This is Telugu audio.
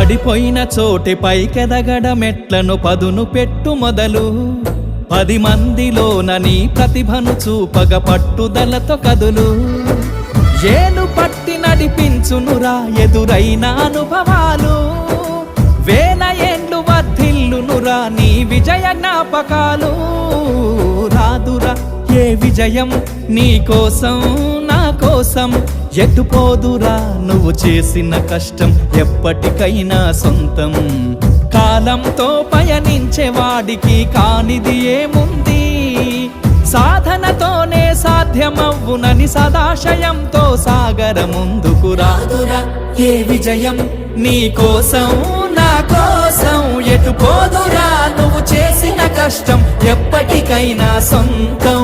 పడిపోయిన చోటి పైకెదగడ మెట్లను పదును పెట్టు మొదలు 10 మందిలోన నీ ప్రతిభను చూపగ పట్టుదలతో కదులు ఏలు పట్టి నడిపించునురా ఎదురైన అనుభవాలు వేల ఏండ్లు వర్ధిల్లునురా నీ విజయ జ్ఞాపకాలు రాదురా ఏ విజయం నీ కోసం నా కోసం ఎటుపోదురా నువ్వు చేసిన కష్టం ఎప్పటికైనా సొంతం కాలంతో పయనించే వాడికి కానిది ఏముంది సాధనతోనే సాధ్యమవ్వునని సదాశయంతో సాగర ముందుకు రాదురా ఏ విజయం నీ కోసం నా కోసం ఎటుపోదురా నువ్వు చేసిన కష్టం ఎప్పటికైనా సొంతం